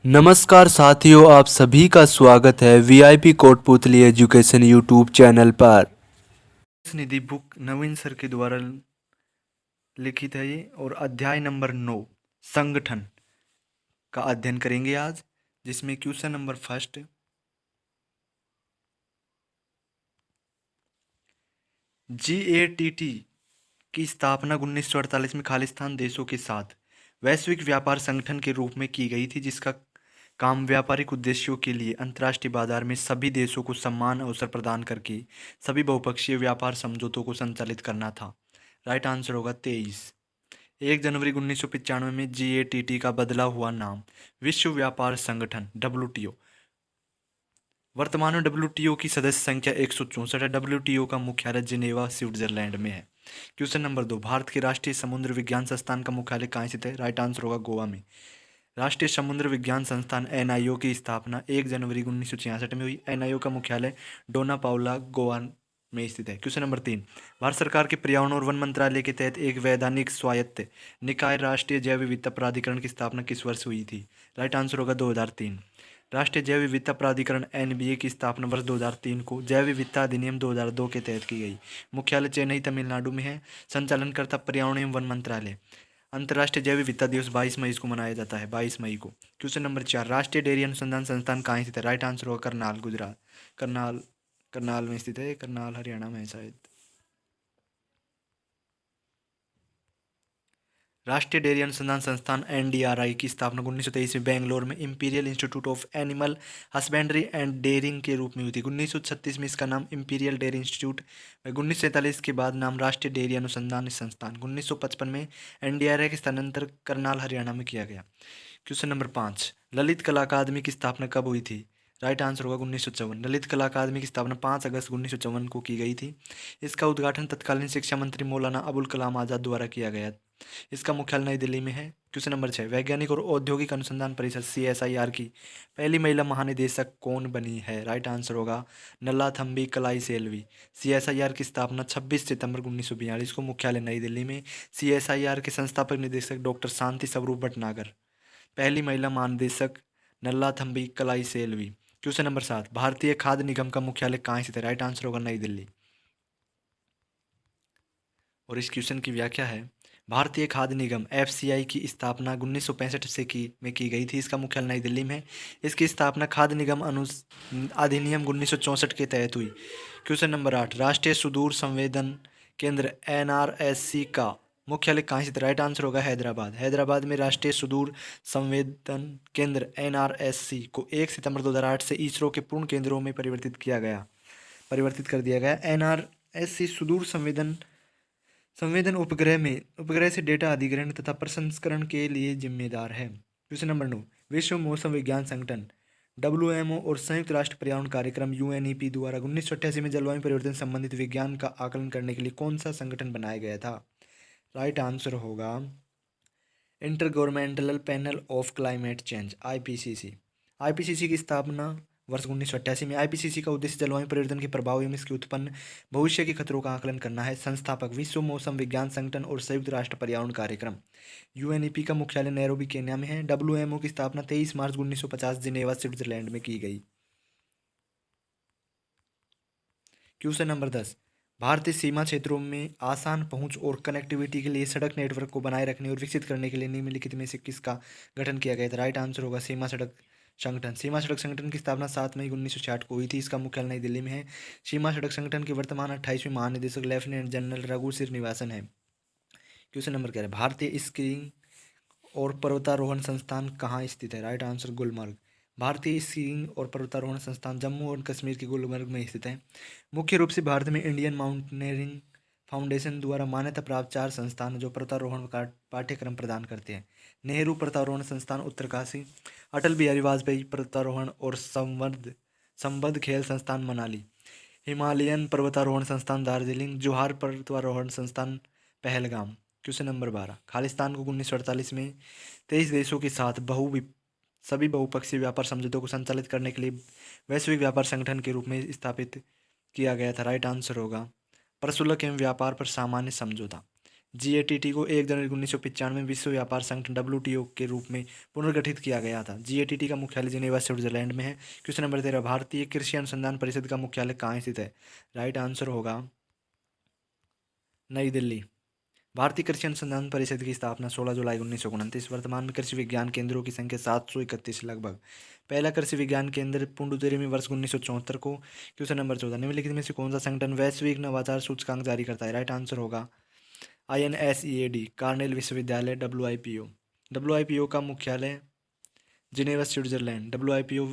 नमस्कार साथियों, आप सभी का स्वागत है VIP Kotputli education YouTube channel पर। इस निधि बुक नवीन सर के द्वारा लिखित है ये, और अध्याय नंबर 9 संगठन का अध्ययन करेंगे आज, जिसमें क्वेश्चन नंबर फर्स्ट, जीएटीटी की स्थापना 1948 में खालिस्तान देशों के साथ वैश्विक व्यापार संगठन के रूप में की गई थी, जिसका काम व्यापारिक उद्देश्यों के लिए अंतर्राष्ट्रीय बाजार में सभी देशों को समान अवसर प्रदान करके सभी बहुपक्षीय व्यापार समझौतों को संचालित करना था। राइट आंसर होगा 23। 1 जनवरी 1995 में जीएटीटी का बदला हुआ नाम विश्व व्यापार संगठन डब्ल्यूटीओ। वर्तमान में डब्ल्यूटीओ की सदस्य संख्या 164 है। डब्ल्यूटीओ का मुख्यालय जिनेवा स्विट्जरलैंड में है। क्वेश्चन नंबर 2, भारत के राष्ट्रीय समुद्र विज्ञान संस्थान का मुख्यालय कहाँ स्थित है? राइट आंसर होगा गोवा में। राष्ट्रीय समुद्र विज्ञान संस्थान एनआईओ की स्थापना 1 जनवरी 1966 में हुई। एनआईओ का मुख्यालय डोना पाउला गोवा में स्थित है। क्वेश्चन नंबर 3, भारत सरकार के पर्यावरण और वन मंत्रालय के तहत एक वैधानिक स्वायत्त निकाय राष्ट्रीय जैव विविधता प्राधिकरण की स्थापना किस वर्ष हुई थी? राइट आंसर होगा 2003। राष्ट्रीय जैव विविधता प्राधिकरण एनबीए की स्थापना वर्ष 2003 को जैव विविधता अधिनियम 2002 के तहत की गई। मुख्यालय चेन्नई तमिलनाडु में है। संचालनकर्ता पर्यावरण एवं वन मंत्रालय। अंतर्राष्ट्रीय जैव विविधता दिवस 22 मई को मनाया जाता है, 22 मई को। क्वेश्चन नंबर 4, राष्ट्रीय डेयरी अनुसंधान संस्थान कहाँ स्थित है? राइट आंसर होगा करनाल, गुजरात। करनाल में स्थित है। करनाल हरियाणा में है शायद। राष्ट्रीय डेयरी अनुसंधान संस्थान एनडीआरआई की स्थापना 1923 में बेंगलोर में imperial institute of animal husbandry and dairying के रूप में हुई थी। 1936 में इसका नाम इंपीरियल डेयरी इंस्टीट्यूट, 1947 के बाद नाम राष्ट्रीय डेयरी अनुसंधान संस्थान, 1955 में एनडीआरआई के स्थानांतरण करनाल हरियाणा में किया गया। क्वेश्चन नंबर 5, ललित कला अकादमी की स्थापना कब हुई थी? राइट आंसर होगा 1954। ललित कला अकादमी की स्थापना 5 अगस्त 1954 को की गई थी। इसका उद्घाटन तत्कालीन शिक्षा मंत्री मौलाना अबुल कलाम आज़ाद द्वारा किया गया। इसका मुख्यालय नई दिल्ली में है। क्वेश्चन नंबर 6, वैज्ञानिक और औद्योगिक अनुसंधान परिषद सीएसआईआर की पहली महिला महानिदेशक कौन बनी है? राइट आंसर होगा नल्लाथम्बी कलाई सेल्वी। सीएसआईआर की स्थापना 26 सितंबर 1942 को, मुख्यालय नई दिल्ली में। सीएसआईआर के संस्थापक निदेशक डॉक्टर शांति स्वरूप भटनागर। पहली महिला महानिदेशक नल्लाथम्बी कलाई सेल्वी। क्वेश्चन नंबर 7, भारतीय खाद्य निगम का मुख्यालय कहाँ स्थित है? राइट आंसर होगा नई दिल्ली। और इस क्वेश्चन की व्याख्या है, भारतीय खाद्य निगम एफसीआई की स्थापना 1965 में की गई थी। इसका मुख्यालय नई दिल्ली में है। इसकी स्थापना खाद्य निगम अधिनियम 1964 के तहत हुई। क्वेश्चन नंबर 8, राष्ट्रीय सुदूर संवेदन केंद्र एनआरएससी का मुख्यालय कहाँ स्थित? राइट आंसर होगा हैदराबाद। हैदराबाद में राष्ट्रीय सुदूर संवेदन केंद्र एनआरएससी को 1 सितंबर 2008 से इसरो के पूर्ण केंद्रों में परिवर्तित कर दिया गया। एनआरएससी सुदूर संवेदन उपग्रह से डेटा अधिग्रहण तथा प्रसंस्करण के लिए जिम्मेदार है। क्वेश्चन नंबर 9, विश्व मौसम विज्ञान संगठन डब्ल्यूएमओ और संयुक्त राष्ट्र पर्यावरण कार्यक्रम यूएनईपी द्वारा 1988 में जलवायु परिवर्तन संबंधित विज्ञान का आकलन करने के लिए कौन सा संगठन बनाया गया था? राइट आंसर होगा inter governmental panel of climate change, IPCC. IPCC की स्थापना वर्ष 1988 में। आईपीसीसी का उद्देश्य जलवायु परिवर्तन के प्रभाव एवं इसके उत्पन्न भविष्य के खतरों का आकलन करना है। संस्थापक विश्व मौसम विज्ञान संगठन और संयुक्त राष्ट्र पर्यावरण कार्यक्रम। यूएनईपी का मुख्यालय नैरोबी केन्या में है। डब्ल्यूएमओ की स्थापना 23 मार्च 1950 जिनेवा स्विट्जरलैंड में की गई। क्वेश्चन नंबर 10, भारतीय सीमा क्षेत्रों में आसान पहुंच और कनेक्टिविटी के लिए सड़क नेटवर्क को बनाए रखने और विकसित करने के लिए निम्नलिखित में से किसका गठन किया गया था? राइट आंसर होगा सीमा सड़क संगठन। सीमा सड़क संगठन की स्थापना 7 मई 1960 को हुई थी। इसका मुख्यालय नई दिल्ली में है। सीमा सड़क संगठन के वर्तमान 28वें महानिदेशक लेफ्टिनेंट जनरल रघु श्रीनिवासन है। क्वेश्चन नंबर 11, भारतीय स्कीइंग और पर्वतारोहण संस्थान कहाँ स्थित है? Right answer Gulmarg. भारतीय स्कीइंग और पर्वतारोहण संस्थान जम्मू और कश्मीर के गुलमर्ग में स्थित है। मुख्य रूप से भारत में इंडियन माउंटेनियरिंग फाउंडेशन द्वारा मान्यता प्राप्त 4 संस्थान जो पर्वतारोहण का पाठ्यक्रम प्रदान करते हैं: नेहरू पर्वतारोहण संस्थान उत्तरकाशी, अटल बिहारी वाजपेयी पर्वतारोहण और संबद्ध खेल संस्थान मनाली, हिमालयन पर्वतारोहण संस्थान दार्जिलिंग, जोहार पर्वतारोहण संस्थान पहलगाम। क्वेश्चन नंबर 12, खालिस्तान को 1948 में 23 देशों के साथ सभी बहुपक्षीय व्यापार समझौतों को संचालित करने के लिए वैश्विक व्यापार संगठन के रूप में स्थापित किया गया था। राइट आंसर होगा प्रशुल्क एवं व्यापार पर सामान्य समझौता। जीएटीटी को 1 जनवरी 1995 में विश्व व्यापार संगठन डब्ल्यूटीओ के रूप में पुनर्गठित किया गया था। जीएटीटी का मुख्यालय जिनेवा स्विट्जरलैंड में है। क्वेश्चन नंबर 13, भारतीय कृषि अनुसंधान परिषद का मुख्यालय कहाँ स्थित है? राइट आंसर होगा नई दिल्ली। भारतीय कृषि अनुसंधान परिषद की स्थापना 16 जुलाई 1929। वर्तमान में कृषि विज्ञान केंद्रों की संख्या 731 लगभग। पहला कृषि विज्ञान केंद्र पुडुचेरी में वर्ष 1974 को। क्वेश्चन नंबर 14, निम्नलिखित में से कौन सा संगठन वैश्विक नवाचार सूचकांक जारी करता है? राइट आंसर होगा INSEAD, कार्नेल विश्वविद्यालय, WIPO। WIPO का मुख्यालय जिनेवा स्विट्जरलैंड। WIPO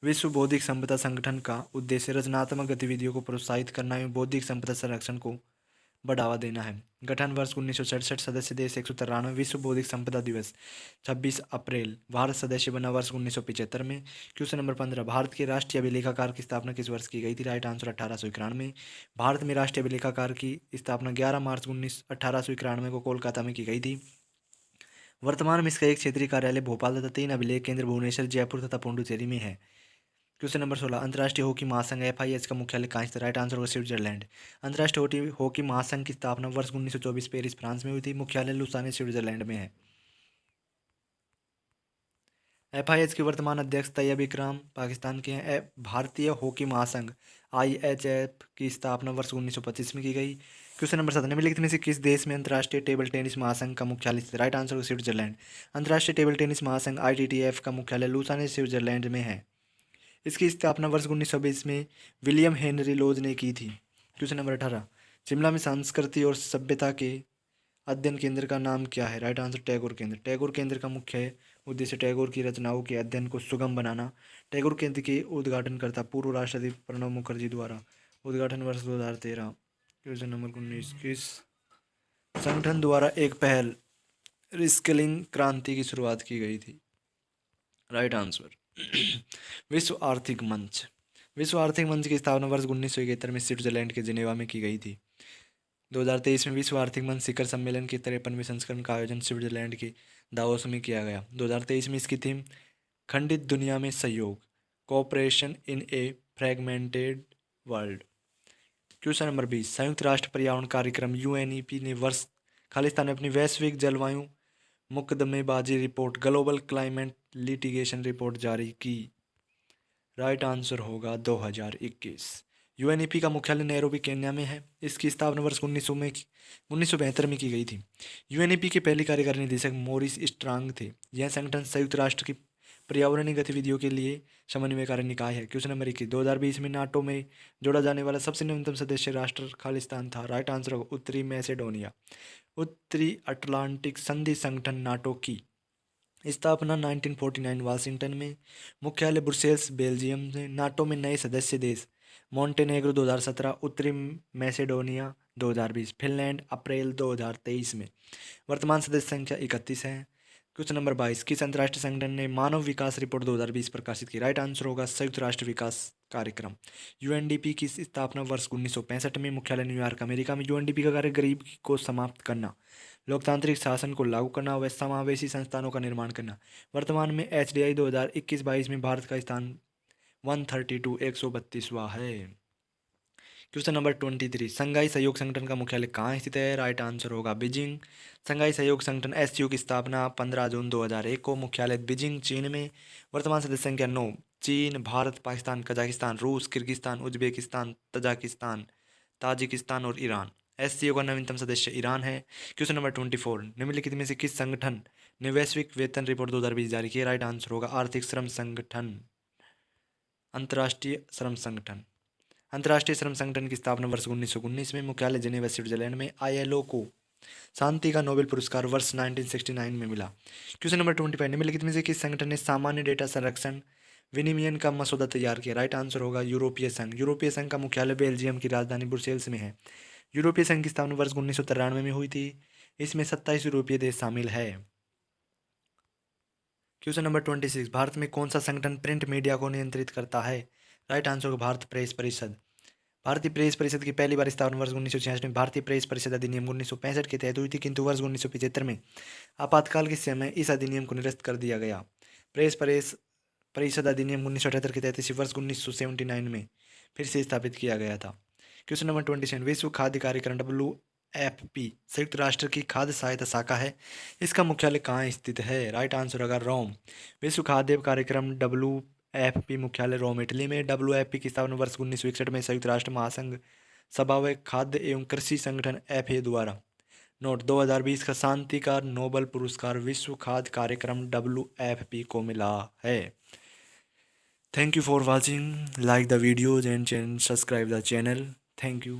विश्व बौद्धिक संपदा संगठन का उद्देश्य रचनात्मक गतिविधियों को प्रोत्साहित करना एवं बौद्धिक संपदा संरक्षण को बढ़ावा देना है। गठन वर्ष 1967। सदस्य देश 193। विश्व बौद्धिक संपदा दिवस 26 अप्रैल। भारत सदस्य बना वर्ष 1975 में। क्वेश्चन नंबर 15, भारत के राष्ट्रीय अभिलेखागार की स्थापना किस वर्ष की गई थी? Right answer 1891। भारत में राष्ट्रीय अभिलेखागार की स्थापना 11 मार्च 1891 को कोलकाता में की गई थी। वर्तमान में इसका एक क्षेत्रीय कार्यालय भोपाल तथा 3 अभिलेख केंद्र भुवनेश्वर, जयपुर तथा पुडुचेरी में है। क्वेश्चन नंबर 16, अंतर्राष्ट्रीय हॉकी महासंघ FIH का मुख्यालय कहाँ स्थित है? राइट आंसर होगा स्विट्जरलैंड। अंतर्राष्ट्रीय हॉकी महासंघ की स्थापना वर्ष 1924 पेरिस, फ्रांस में हुई थी। मुख्यालय लुसाने, स्विट्जरलैंड में है। FIH के वर्तमान अध्यक्ष तैयब इकराम पाकिस्तान के हैं। भारतीय हॉकी महासंघ IHF की स्थापना वर्ष 1925 में की गई। क्वेश्चन नंबर 7, निम्नलिखित में से किस देश में अंतर्राष्ट्रीय टेबल टेनिस महासंघ का मुख्यालय स्थित है? राइट आंसर होगा स्विट्जरलैंड। अंतर्राष्ट्रीय टेबल टेनिस महासंघ ITTF का मुख्यालय लुसाने, स्विट्जरलैंड में है। इसकी स्थापना वर्ष 1920 में विलियम हेनरी लॉज ने की थी। क्वेश्चन नंबर 18, शिमला में संस्कृति और सभ्यता के अध्ययन केंद्र का नाम क्या है? राइट आंसर टैगोर केंद्र। टैगोर केंद्र का मुख्य उद्देश्य टैगोर की रचनाओं के अध्ययन को सुगम बनाना। टैगोर केंद्र के उद्घाटनकर्ता पूर्व राष्ट्रपति प्रणब मुखर्जी द्वारा। उद्घाटन वर्ष 2013। क्वेश्चन नंबर 19, किस संगठन द्वारा एक पहल रिस्किलिंग क्रांति की शुरुआत की गई थी? राइट आंसर विश्व आर्थिक मंच। विश्व आर्थिक मंच की स्थापना वर्ष 1971 में स्विट्जरलैंड के जिनेवा में की गई थी। 2023 में विश्व आर्थिक मंच शिखर सम्मेलन के 53वें संस्करण का आयोजन स्विट्जरलैंड के दावोस में किया गया। 2023 में इसकी थीम खंडित दुनिया में सहयोग, कोऑपरेशन इन ए फ्रैगमेंटेड वर्ल्ड। क्वेश्चन नंबर 20, संयुक्त राष्ट्र पर्यावरण कार्यक्रम UNEP ने वर्ष खालिस्तान में अपनी वैश्विक जलवायु मुकदमेबाजी report, global climate litigation report जारी की। राइट आंसर होगा 2021। UNEP का मुख्यालय नैरोबी, केन्या में है। इसकी स्थापना वर्ष 1972 में की गई थी। UNEP के पहले कार्यकारी निदेशक मॉरिस स्ट्रांग थे। यह संगठन संयुक्त राष्ट्र की पर्यावरणीय गतिविधियों के लिए समन्वयकारी निकाय है। क्वेश्चन नंबर 21, 2020 में नाटो में जोड़ा जाने वाला सबसे न्यूनतम सदस्य राष्ट्र खालिस्तान था। राइट आंसर होगा उत्तरी मैसेडोनिया। उत्तरी अटलांटिक संधि संगठन नाटो की स्थापना 1949 वाशिंगटन में। मुख्यालय ब्रुसेल्स, बेल्जियम में। नाटो में नए सदस्य देश मोंटेनेग्रो 2017, उत्तरी मैसेडोनिया 2020, फिनलैंड अप्रैल 2023 में। वर्तमान सदस्य संख्या 31 है। क्वेश्चन नंबर 22, किस अंतर्राष्ट्रीय संगठन ने मानव विकास रिपोर्ट 2020 प्रकाशित की? राइट आंसर होगा संयुक्त राष्ट्र विकास कार्यक्रम। UNDP की स्थापना वर्ष 1965 में। मुख्यालय न्यूयॉर्क, अमेरिका में। UNDP का कार्य गरीबी को समाप्त करना, लोकतांत्रिक शासन को लागू करना व समावेशी संस्थानों का निर्माण करना। वर्तमान में HDI 2021-22 में भारत का स्थान 132 132वां है। क्वेश्चन नंबर 23, संघाई सहयोग संगठन का मुख्यालय कहाँ स्थित है? राइट आंसर होगा बीजिंग। संघाई सहयोग संगठन SCO की स्थापना 15 जून 2001 को। मुख्यालय बीजिंग, चीन में। वर्तमान सदस्य संख्या 9, चीन, भारत, पाकिस्तान, कजाकिस्तान, रूस, किर्गिस्तान, उज्बेकिस्तान, तजाकिस्तान, ताजिकिस्तान और ईरान। SCO का नवीनतम सदस्य ईरान है। क्वेश्चन नंबर 24, निम्नलिखित में से किस संगठन ने वैश्विक वेतन रिपोर्ट 2020 जारी की? राइट आंसर होगा आर्थिक श्रम संगठन, अंतर्राष्ट्रीय श्रम संगठन। अंतर्राष्ट्रीय श्रम संगठन की स्थापना वर्ष 1919 में। मुख्यालय जिनेवा, स्विट्जरलैंड में। ILO को शांति का नोबेल पुरस्कार वर्ष 1969 में मिला। क्वेश्चन नंबर 25, निम्नलिखित में से किस संगठन ने सामान्य डेटा संरक्षण विनिमयन का मसौदा तैयार किया? राइट आंसर होगा यूरोपीय संघ। यूरोपीय संघ का मुख्यालय बेल्जियम की राजधानी ब्रुसेल्स में है। यूरोपीय संघ की स्थापना वर्ष 1993 में हुई थी। इसमें 27 यूरोपीय देश शामिल है। क्वेश्चन नंबर 26, भारत में कौन सा संगठन प्रिंट मीडिया को नियंत्रित करता है? राइट आंसर होगा भारत प्रेस परिषद। भारतीय प्रेस परिषद की पहली बार स्थापना वर्ष 1966 में भारतीय प्रेस परिषद अधिनियम 1965 के तहत हुई थी, किंतु वर्ष 1975 में आपातकाल के समय इस अधिनियम को निरस्त कर दिया गया। प्रेस परिषद अधिनियम 1978 के तहत इसी वर्ष 1979 में फिर से स्थापित किया गया था। क्वेश्चन नंबर 27, विश्व खाद्य कार्यक्रम संयुक्त राष्ट्र की खाद्य सहायता शाखा है। इसका मुख्यालय कहाँ स्थित है? राइट आंसर होगा रोम। विश्व खाद्य कार्यक्रम WFP मुख्यालय रोम, इटली में। WFP की स्थापना वर्ष 1961 में संयुक्त राष्ट्र महासंघ सभा व खाद्य एवं कृषि संगठन FA द्वारा। नोट: 2020 का शांति का नोबेल पुरस्कार विश्व खाद्य कार्यक्रम WFP को मिला है। Thank you for watching. Like the videos and subscribe the channel. Thank you.